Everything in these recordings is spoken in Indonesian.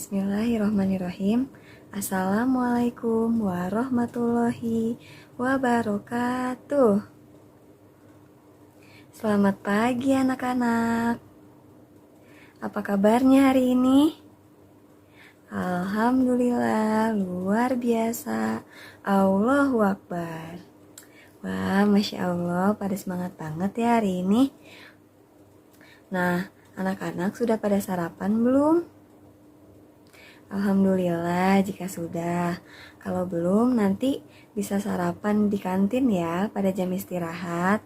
Bismillahirrahmanirrahim. Assalamualaikum warahmatullahi wabarakatuh. Selamat pagi anak-anak. Apa kabarnya hari ini? Alhamdulillah, luar biasa. Allahu Akbar. Wah, Masya Allah, pada semangat banget ya hari ini. Nah, anak-anak sudah pada sarapan belum? Alhamdulillah jika sudah. Kalau belum, nanti bisa sarapan di kantin ya pada jam istirahat.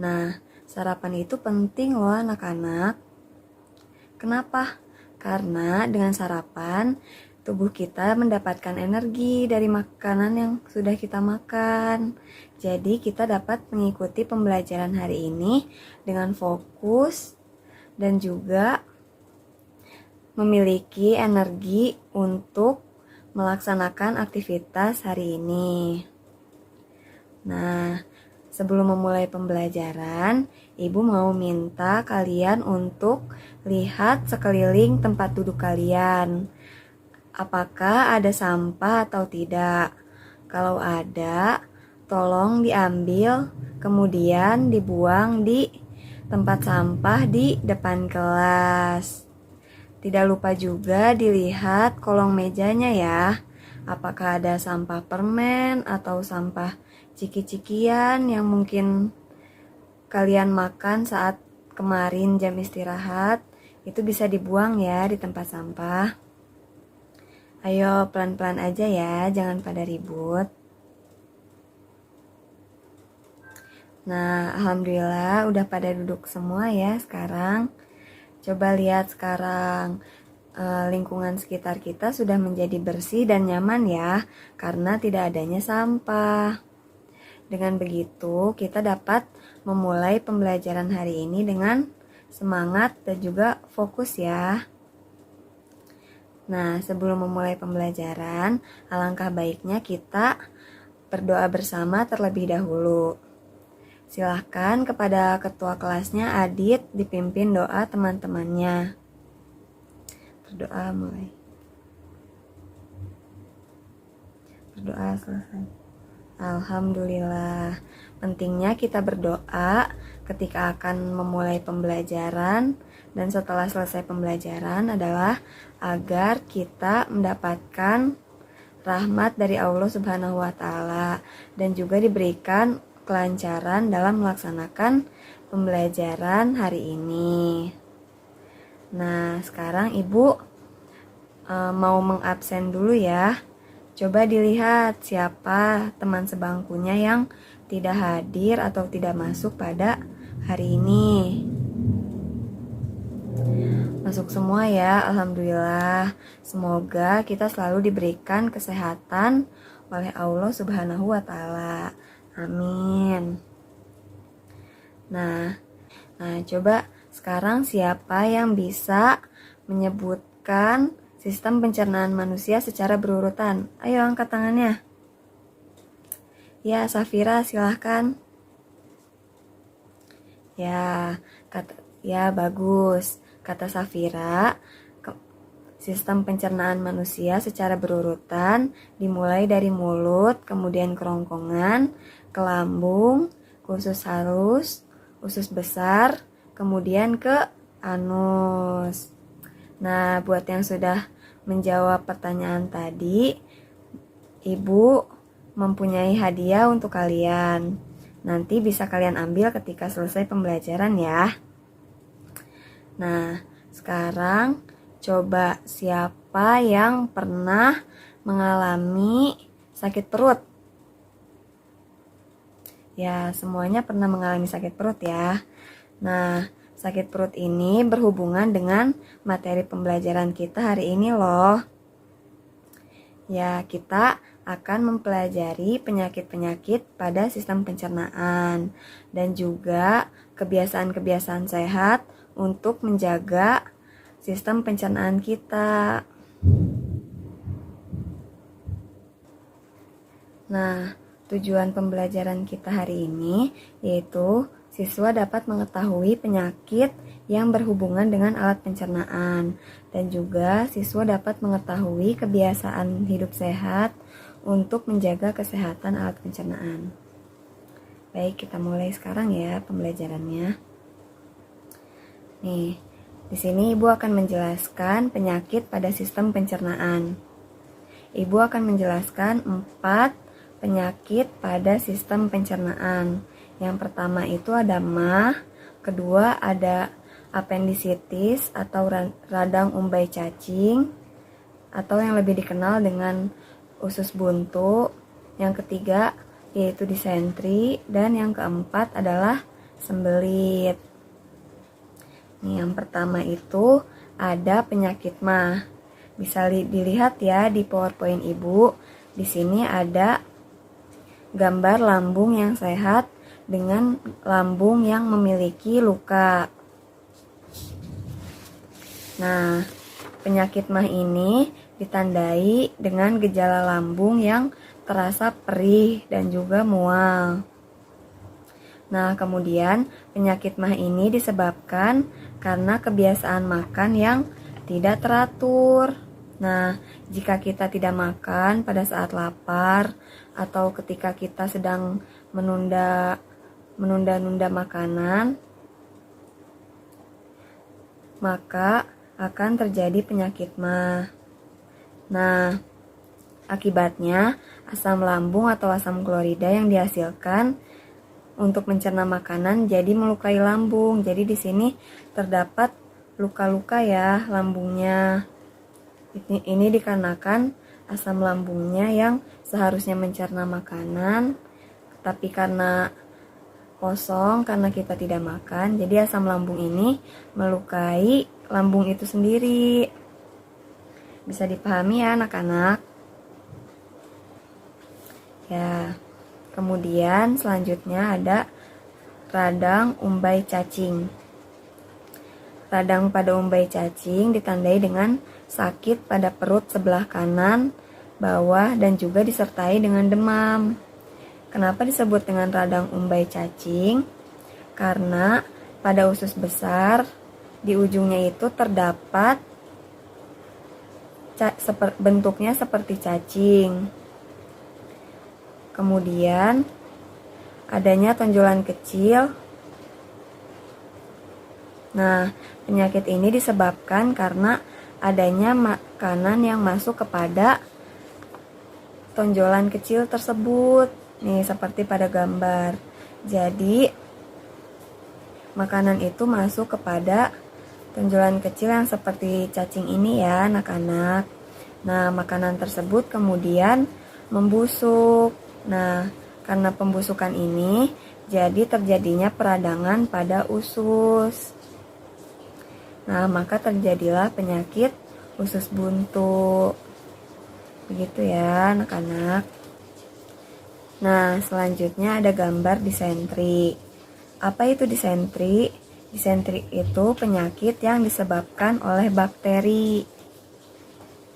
Nah, sarapan itu penting loh anak-anak. Kenapa? Karena dengan sarapan, tubuh kita mendapatkan energi dari makanan yang sudah kita makan. Jadi kita dapat mengikuti pembelajaran hari ini dengan fokus dan juga memiliki energi untuk melaksanakan aktivitas hari ini. Nah, sebelum memulai pembelajaran, Ibu mau minta kalian untuk lihat sekeliling tempat duduk kalian. Apakah ada sampah atau tidak? Kalau ada, tolong diambil, kemudian dibuang di tempat sampah di depan kelas. Tidak lupa juga dilihat kolong mejanya ya. Apakah ada sampah permen atau sampah ciki-cikian yang mungkin kalian makan saat kemarin jam istirahat. Itu bisa dibuang ya di tempat sampah. Ayo pelan-pelan aja ya, jangan pada ribut. Nah, alhamdulillah udah pada duduk semua ya sekarang. Coba lihat sekarang, lingkungan sekitar kita sudah menjadi bersih dan nyaman ya, karena tidak adanya sampah. Dengan begitu, kita dapat memulai pembelajaran hari ini dengan semangat dan juga fokus ya. Nah, sebelum memulai pembelajaran, alangkah baiknya kita berdoa bersama terlebih dahulu. Silahkan kepada ketua kelasnya Adit dipimpin doa teman-temannya. Berdoa mulai. Berdoa selesai. Alhamdulillah. Pentingnya kita berdoa ketika akan memulai pembelajaran dan setelah selesai pembelajaran adalah agar kita mendapatkan rahmat dari Allah Subhanahu wa taala dan juga diberikan kelancaran dalam melaksanakan pembelajaran hari ini. Nah, sekarang Ibu mau mengabsen dulu ya. Coba dilihat siapa teman sebangkunya yang tidak hadir atau tidak masuk pada hari ini. Masuk semua ya, alhamdulillah. Semoga kita selalu diberikan kesehatan oleh Allah Subhanahu wa taala. Amin. Nah, coba sekarang siapa yang bisa menyebutkan sistem pencernaan manusia secara berurutan? Ayo angkat tangannya. Ya, Safira silahkan. Ya, bagus. Kata Safira, sistem pencernaan manusia secara berurutan dimulai dari mulut, kemudian kerongkongan, ke lambung, ke usus halus, usus besar, kemudian ke anus. Nah, buat yang sudah menjawab pertanyaan tadi, Ibu mempunyai hadiah untuk kalian. Nanti bisa kalian ambil ketika selesai pembelajaran ya. Nah, sekarang coba siapa yang pernah mengalami sakit perut? Ya, semuanya pernah mengalami sakit perut ya. Nah, sakit perut ini berhubungan dengan materi pembelajaran kita hari ini loh. Ya, kita akan mempelajari penyakit-penyakit pada sistem pencernaan dan juga kebiasaan-kebiasaan sehat untuk menjaga sistem pencernaan kita. Nah, tujuan pembelajaran kita hari ini yaitu siswa dapat mengetahui penyakit yang berhubungan dengan alat pencernaan, dan juga siswa dapat mengetahui kebiasaan hidup sehat untuk menjaga kesehatan alat pencernaan. Baik, kita mulai sekarang ya pembelajarannya. Nih, di sini Ibu akan menjelaskan penyakit pada sistem pencernaan. Ibu akan menjelaskan 4 penyakit pada sistem pencernaan. Yang pertama itu ada MAH, kedua ada apendisitis atau radang umbai cacing, atau yang lebih dikenal dengan usus buntu. Yang ketiga yaitu disentri, dan yang keempat adalah sembelit. Nih, yang pertama itu ada penyakit MAH. Bisa dilihat ya di PowerPoint Ibu. Di sini ada gambar lambung yang sehat dengan lambung yang memiliki luka. Nah, penyakit MAH ini ditandai dengan gejala lambung yang terasa perih dan juga mual. Nah, kemudian penyakit MAH ini disebabkan karena kebiasaan makan yang tidak teratur. Nah, jika kita tidak makan pada saat lapar atau ketika kita sedang menunda-nunda makanan, maka akan terjadi penyakit MAH. Nah, akibatnya asam lambung atau asam klorida yang dihasilkan untuk mencerna makanan jadi melukai lambung. Jadi di sini terdapat luka-luka ya lambungnya. Ini dikarenakan asam lambungnya yang seharusnya mencerna makanan, tapi karena kosong, karena kita tidak makan, jadi asam lambung ini melukai lambung itu sendiri. Bisa dipahami ya anak-anak? Ya. Kemudian selanjutnya ada radang umbai cacing. Radang pada umbai cacing ditandai dengan sakit pada perut sebelah kanan, bawah, dan juga disertai dengan demam. Kenapa disebut dengan radang umbai cacing? Karena pada usus besar di ujungnya itu terdapat bentuknya seperti cacing. Kemudian adanya tonjolan kecil. Nah, penyakit ini disebabkan karena adanya makanan yang masuk kepada tonjolan kecil tersebut. Nih, seperti pada gambar. Jadi, makanan itu masuk kepada tonjolan kecil yang seperti cacing ini ya, anak-anak. Nah, makanan tersebut kemudian membusuk. Nah, karena pembusukan ini, jadi terjadinya peradangan pada usus. Nah, maka terjadilah penyakit usus buntu. Begitu ya, anak-anak. Nah, selanjutnya ada gambar disentri. Apa itu disentri? Disentri itu penyakit yang disebabkan oleh bakteri.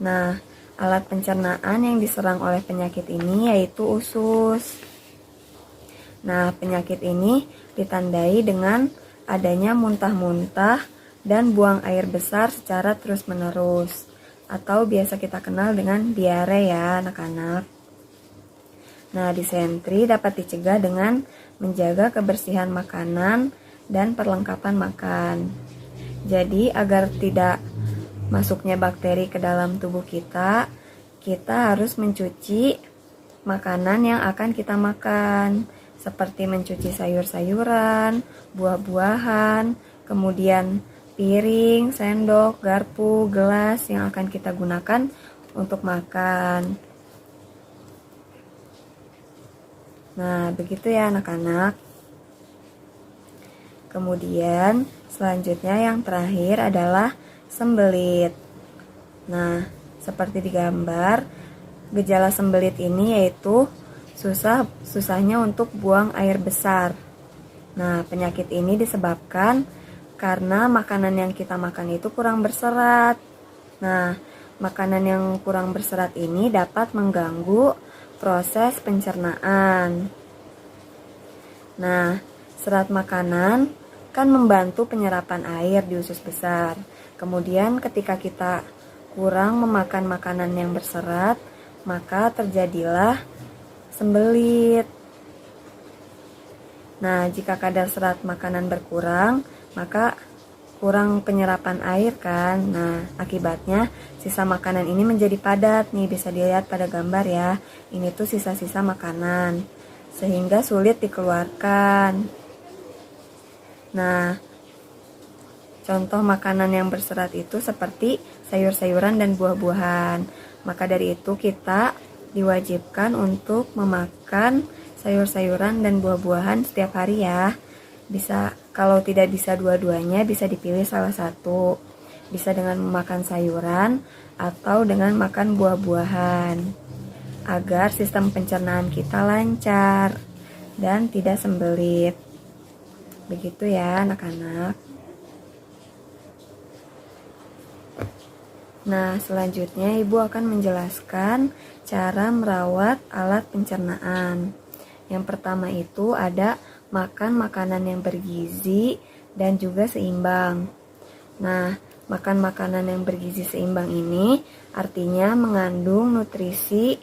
Nah, alat pencernaan yang diserang oleh penyakit ini yaitu usus. Nah, penyakit ini ditandai dengan adanya muntah-muntah dan buang air besar secara terus-menerus, atau biasa kita kenal dengan diare ya anak-anak. Nah, disentri dapat dicegah dengan menjaga kebersihan makanan dan perlengkapan makan. Jadi, agar tidak masuknya bakteri ke dalam tubuh kita harus mencuci makanan yang akan kita makan, seperti mencuci sayur-sayuran, buah-buahan, kemudian piring, sendok, garpu, gelas yang akan kita gunakan untuk makan. Nah, begitu ya anak-anak. Kemudian selanjutnya yang terakhir adalah sembelit. Nah, seperti di gambar, gejala sembelit ini yaitu susahnya untuk buang air besar. Nah, penyakit ini disebabkan karena makanan yang kita makan itu kurang berserat. Nah, makanan yang kurang berserat ini dapat mengganggu proses pencernaan. Nah, Serat makanan kan membantu penyerapan air di usus besar. Kemudian ketika kita kurang memakan makanan yang berserat, maka terjadilah sembelit. Nah, jika kadar serat makanan berkurang, maka kurang penyerapan air kan. Nah, akibatnya sisa makanan ini menjadi padat nih, bisa dilihat pada gambar ya. Ini tuh sisa-sisa makanan, sehingga sulit dikeluarkan. Nah, contoh makanan yang berserat itu seperti sayur-sayuran dan buah-buahan. Maka dari itu kita diwajibkan untuk memakan sayur-sayuran dan buah-buahan setiap hari ya. Bisa, kalau tidak bisa dua-duanya, bisa dipilih salah satu. Bisa dengan memakan sayuran atau dengan makan buah-buahan, agar sistem pencernaan kita lancar dan tidak sembelit. Begitu ya anak-anak. Nah, selanjutnya Ibu akan menjelaskan cara merawat alat pencernaan. Yang pertama itu ada makan makanan yang bergizi dan juga seimbang. Nah, makan makanan yang bergizi seimbang ini artinya mengandung nutrisi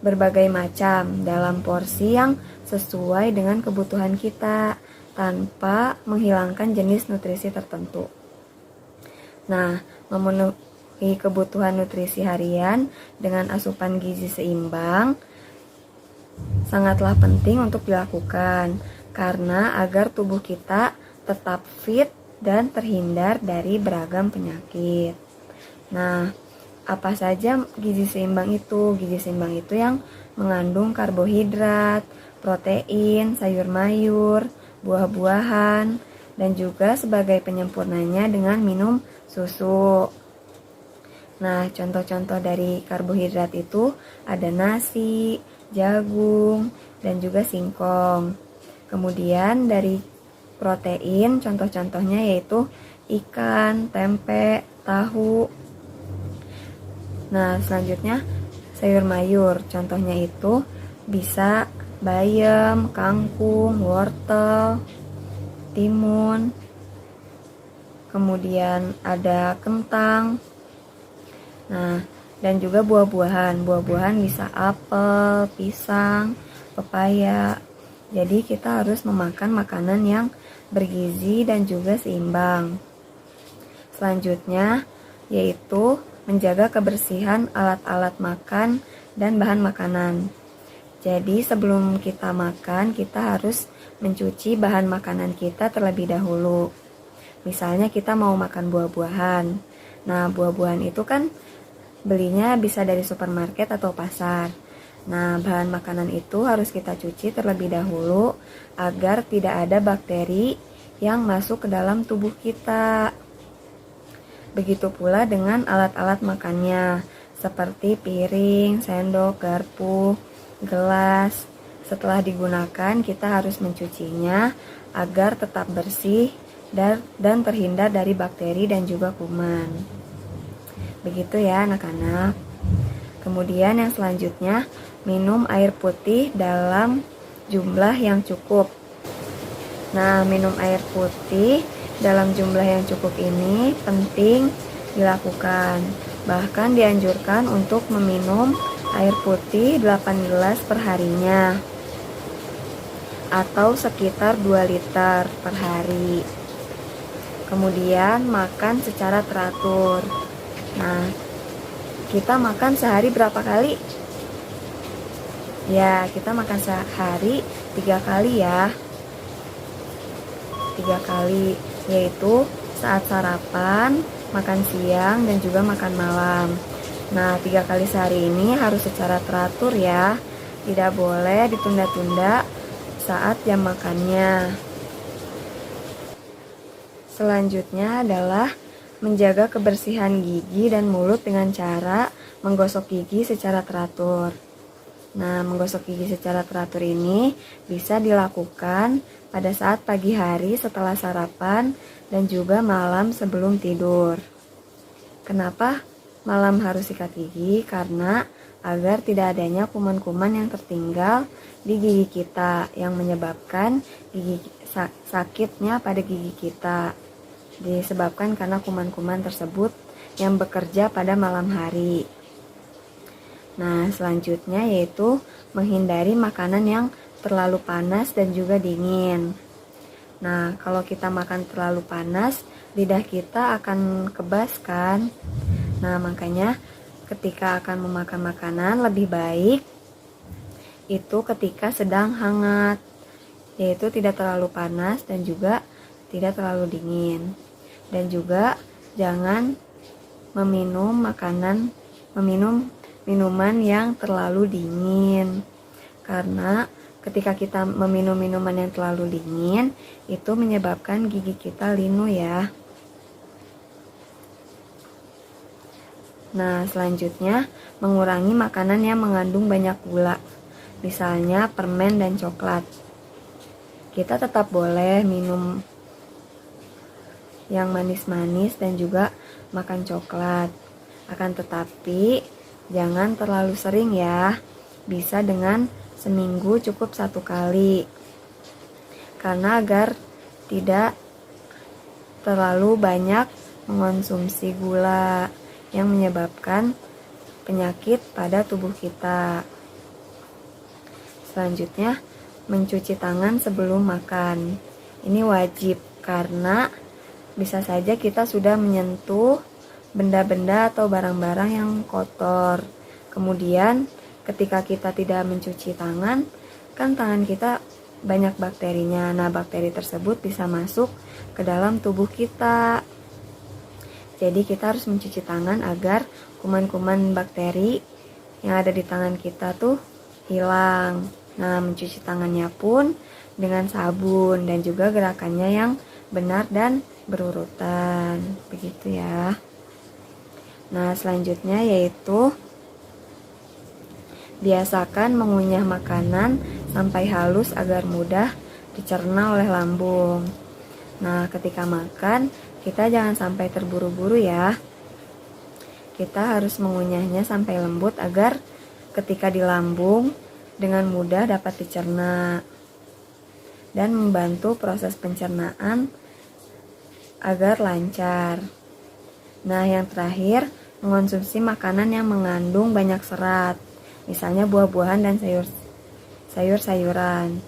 berbagai macam dalam porsi yang sesuai dengan kebutuhan kita tanpa menghilangkan jenis nutrisi tertentu. Nah, memenuhi kebutuhan nutrisi harian dengan asupan gizi seimbang sangatlah penting untuk dilakukan, karena agar tubuh kita tetap fit dan terhindar dari beragam penyakit. Nah, apa saja gizi seimbang itu? Gizi seimbang itu yang mengandung karbohidrat, protein, sayur mayur, buah-buahan, dan juga sebagai penyempurnanya dengan minum susu. Nah, contoh-contoh dari karbohidrat itu ada nasi, jagung, dan juga singkong. Kemudian dari protein, contoh-contohnya yaitu ikan, tempe, tahu. Nah, selanjutnya sayur mayur, contohnya itu bisa bayam, kangkung, wortel, timun. Kemudian ada kentang. Nah, dan juga buah-buahan. Buah-buahan bisa apel, pisang, pepaya. Jadi kita harus memakan makanan yang bergizi dan juga seimbang. Selanjutnya yaitu menjaga kebersihan alat-alat makan dan bahan makanan. Jadi sebelum kita makan, kita harus mencuci bahan makanan kita terlebih dahulu. Misalnya kita mau makan buah-buahan. Nah, buah-buahan itu kan belinya bisa dari supermarket atau pasar. Nah, bahan makanan itu harus kita cuci terlebih dahulu agar tidak ada bakteri yang masuk ke dalam tubuh kita. Begitu pula dengan alat-alat makannya, seperti piring, sendok, garpu, gelas. Setelah digunakan, kita harus mencucinya agar tetap bersih dan terhindar dari bakteri dan juga kuman. Begitu ya anak-anak. Kemudian yang selanjutnya, minum air putih dalam jumlah yang cukup. Nah, minum air putih dalam jumlah yang cukup ini penting dilakukan. Bahkan dianjurkan untuk meminum air putih 8 gelas per harinya, atau sekitar 2 liter per hari. Kemudian makan secara teratur. Nah, kita makan sehari berapa kali? Ya, kita makan sehari 3 kali ya. 3 kali, yaitu saat sarapan, makan siang, dan juga makan malam. Nah, 3 kali sehari ini harus secara teratur ya. Tidak boleh ditunda-tunda saat jam makannya. Selanjutnya adalah menjaga kebersihan gigi dan mulut dengan cara menggosok gigi secara teratur. Nah, menggosok gigi secara teratur ini bisa dilakukan pada saat pagi hari setelah sarapan dan juga malam sebelum tidur. Kenapa malam harus sikat gigi? Karena agar tidak adanya kuman-kuman yang tertinggal di gigi kita yang menyebabkan sakitnya pada gigi kita, disebabkan karena kuman-kuman tersebut yang bekerja pada malam hari. Nah, selanjutnya yaitu menghindari makanan yang terlalu panas dan juga dingin. Nah, kalau kita makan terlalu panas, lidah kita akan kebas kan? Nah, makanya ketika akan memakan makanan lebih baik itu ketika sedang hangat, yaitu tidak terlalu panas dan juga tidak terlalu dingin. Dan juga jangan meminum minuman yang terlalu dingin, karena ketika kita meminum minuman yang terlalu dingin itu menyebabkan gigi kita linu ya. Nah, selanjutnya mengurangi makanan yang mengandung banyak gula, misalnya permen dan coklat. Kita tetap boleh minum yang manis-manis dan juga makan coklat, akan tetapi jangan terlalu sering ya. Bisa dengan seminggu cukup 1 kali, karena agar tidak terlalu banyak mengonsumsi gula yang menyebabkan penyakit pada tubuh kita. Selanjutnya, mencuci tangan sebelum makan. Ini wajib karena bisa saja kita sudah menyentuh benda-benda atau barang-barang yang kotor. Kemudian, ketika kita tidak mencuci tangan, kan tangan kita banyak bakterinya. Nah, bakteri tersebut bisa masuk ke dalam tubuh kita. Jadi kita harus mencuci tangan agar kuman-kuman bakteri yang ada di tangan kita tuh hilang. Nah, mencuci tangannya pun dengan sabun dan juga gerakannya yang benar dan berurutan. Begitu ya. Nah, selanjutnya yaitu biasakan mengunyah makanan sampai halus agar mudah dicerna oleh lambung. Nah, ketika makan kita jangan sampai terburu-buru ya. Kita harus mengunyahnya sampai lembut agar ketika di lambung dengan mudah dapat dicerna dan membantu proses pencernaan agar lancar. Nah, yang terakhir, mengonsumsi makanan yang mengandung banyak serat, misalnya buah-buahan dan sayur-sayuran.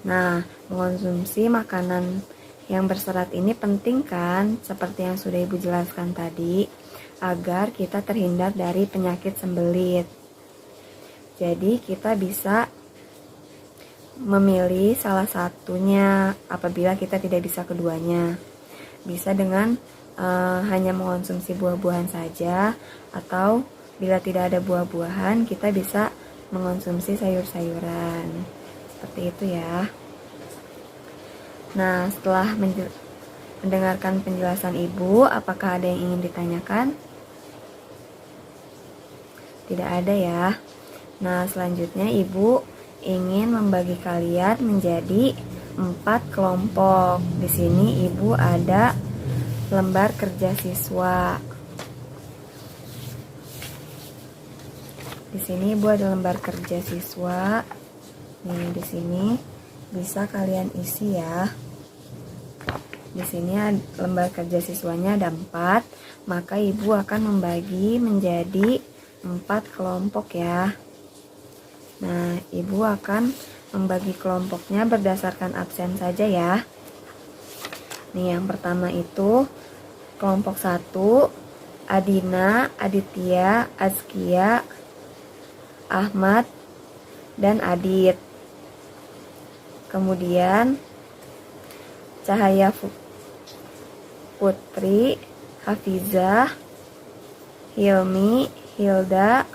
Nah, mengonsumsi makanan yang berserat ini penting kan, seperti yang sudah Ibu jelaskan tadi, agar kita terhindar dari penyakit sembelit. Jadi kita bisa memilih salah satunya apabila kita tidak bisa keduanya. Bisa dengan hanya mengonsumsi buah-buahan saja, atau bila tidak ada buah-buahan kita bisa mengonsumsi sayur-sayuran. Seperti itu ya. Nah, setelah mendengarkan penjelasan Ibu, apakah ada yang ingin ditanyakan? Tidak ada ya. Nah, selanjutnya Ibu ingin membagi kalian menjadi 4 kelompok. Di sini Ibu ada lembar kerja siswa. Di sini Ibu ada lembar kerja siswa. Nih, di sini bisa kalian isi ya. Di sini lembar kerja siswanya ada 4, maka Ibu akan membagi menjadi 4 kelompok ya. Nah, Ibu akan membagi kelompoknya berdasarkan absen saja ya. Nih, yang pertama itu kelompok 1, Adina, Aditya, Azkia, Ahmad, dan Adit. Kemudian Cahaya Putri, Hafizah, Hilmi, Hilda,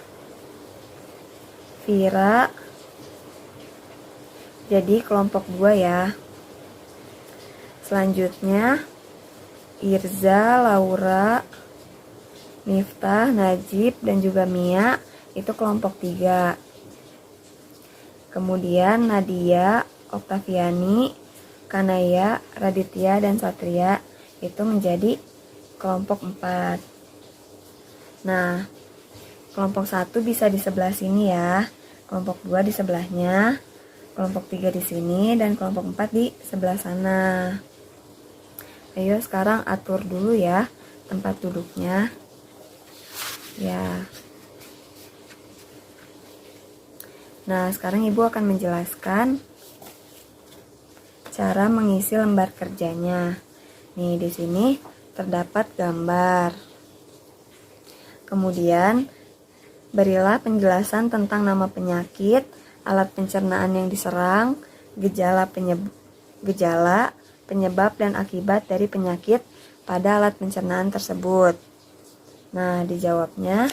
Vira. Jadi kelompok 2 ya. Selanjutnya Irza, Laura, Miftah, Najib, dan juga Mia, itu kelompok 3. Kemudian Nadia, Oktaviani, Kanaya, Raditya, dan Satria itu menjadi kelompok 4. Nah, kelompok 1 bisa di sebelah sini ya, kelompok 2 di sebelahnya, kelompok 3 di sini, dan kelompok 4 di sebelah sana. Ayo sekarang atur dulu ya tempat duduknya. Ya. Nah, sekarang Ibu akan menjelaskan cara mengisi lembar kerjanya. Nih, di sini terdapat gambar. Kemudian, berilah penjelasan tentang nama penyakit, alat pencernaan yang diserang, gejala, penyebab dan akibat dari penyakit pada alat pencernaan tersebut. Nah, dijawabnya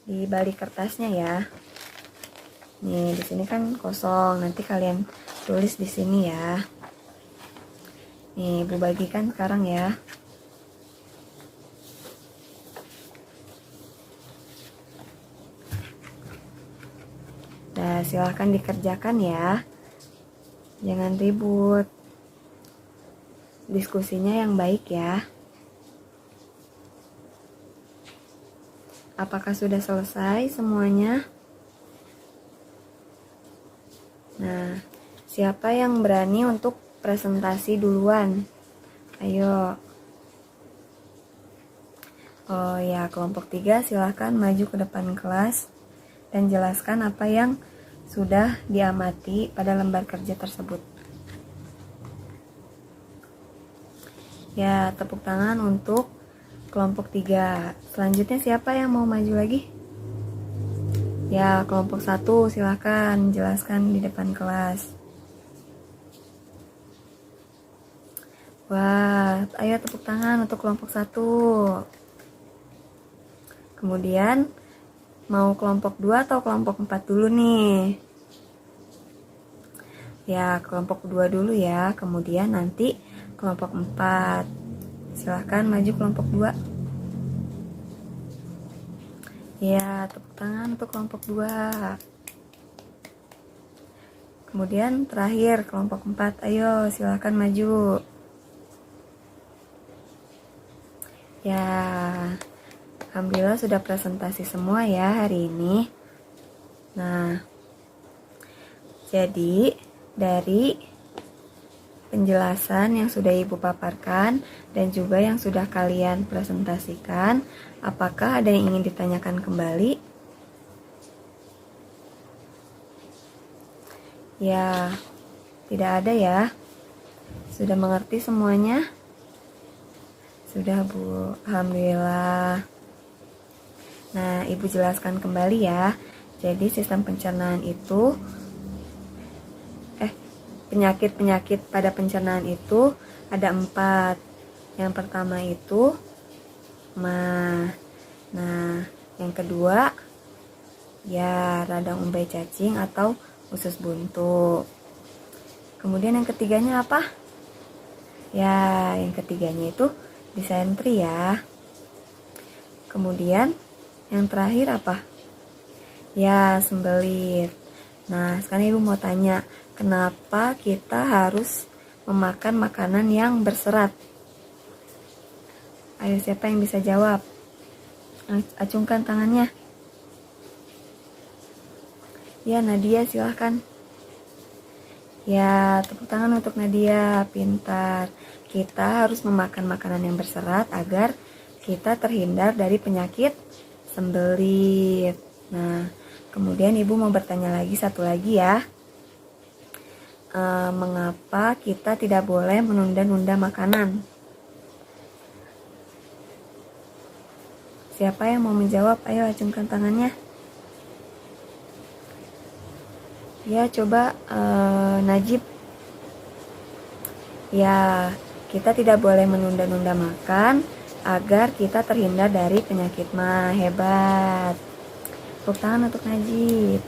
di balik kertasnya ya. Nih, di sini kan kosong. Nanti kalian tulis di sini ya. Nih, Ibu bagikan sekarang ya. Nah, silahkan dikerjakan ya. Jangan ribut. Diskusinya yang baik ya. Apakah sudah selesai semuanya? Nah, siapa yang berani untuk presentasi duluan? Ayo. Oh ya, kelompok 3 silahkan maju ke depan kelas dan jelaskan apa yang sudah diamati pada lembar kerja tersebut. Ya, tepuk tangan untuk kelompok 3. Selanjutnya siapa yang mau maju lagi? Ya, kelompok 1 silahkan jelaskan di depan kelas. Wah, ayo tepuk tangan untuk kelompok 1. Kemudian, mau kelompok 2 atau kelompok 4 dulu nih? Ya, kelompok 2 dulu ya, kemudian nanti kelompok 4. Silahkan maju kelompok 2. Ya, tepuk tangan untuk kelompok 2. Kemudian terakhir kelompok 4. Ayo, silahkan maju. Ya, alhamdulillah sudah presentasi semua ya hari ini. Nah, jadi dari penjelasan yang sudah Ibu paparkan dan juga yang sudah kalian presentasikan, apakah ada yang ingin ditanyakan kembali? Ya, tidak ada ya. Sudah mengerti semuanya? Sudah, Bu. Alhamdulillah. Nah, Ibu jelaskan kembali ya. Jadi sistem pencernaan itu penyakit-penyakit pada pencernaan itu ada 4. Yang pertama itu mah. Nah, yang kedua ya radang umbai cacing atau usus buntu. Kemudian yang ketiganya apa? Ya, yang ketiganya itu disentri ya. Kemudian yang terakhir apa? Ya, sembelit. Nah, sekarang Ibu mau tanya, kenapa kita harus memakan makanan yang berserat? Ayo, siapa yang bisa jawab? Acungkan tangannya. Ya, Nadia silahkan. Ya, tepuk tangan untuk Nadia, pintar. Kita harus memakan makanan yang berserat agar kita terhindar dari penyakit sembelit. Nah, kemudian Ibu mau bertanya lagi satu lagi ya. Mengapa kita tidak boleh menunda-nunda makanan? Siapa yang mau menjawab? Ayo acungkan tangannya. Ya, coba Najib. Ya, kita tidak boleh menunda-nunda makan agar kita terhindar dari penyakit mah. Hebat. Tepuk tangan untuk Najib.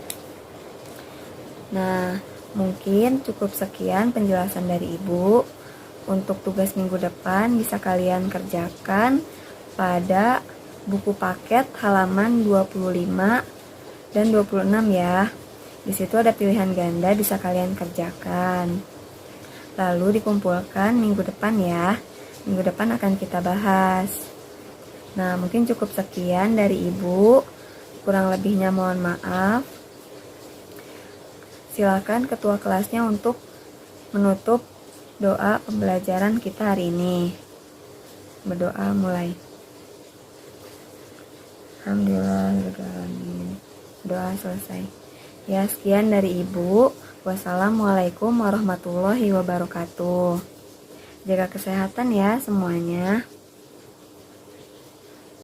Nah, mungkin cukup sekian penjelasan dari Ibu. Untuk tugas minggu depan bisa kalian kerjakan pada buku paket halaman 25 dan 26 ya. Di situ ada pilihan ganda, bisa kalian kerjakan. Lalu dikumpulkan minggu depan ya. Minggu depan akan kita bahas. Nah, mungkin cukup sekian dari Ibu. Kurang lebihnya mohon maaf. Silakan ketua kelasnya untuk menutup doa pembelajaran kita hari ini. Berdoa mulai. Alhamdulillahirrahmanirrahim. Doa selesai. Ya, sekian dari Ibu. Wassalamualaikum warahmatullahi wabarakatuh. Jaga kesehatan ya semuanya.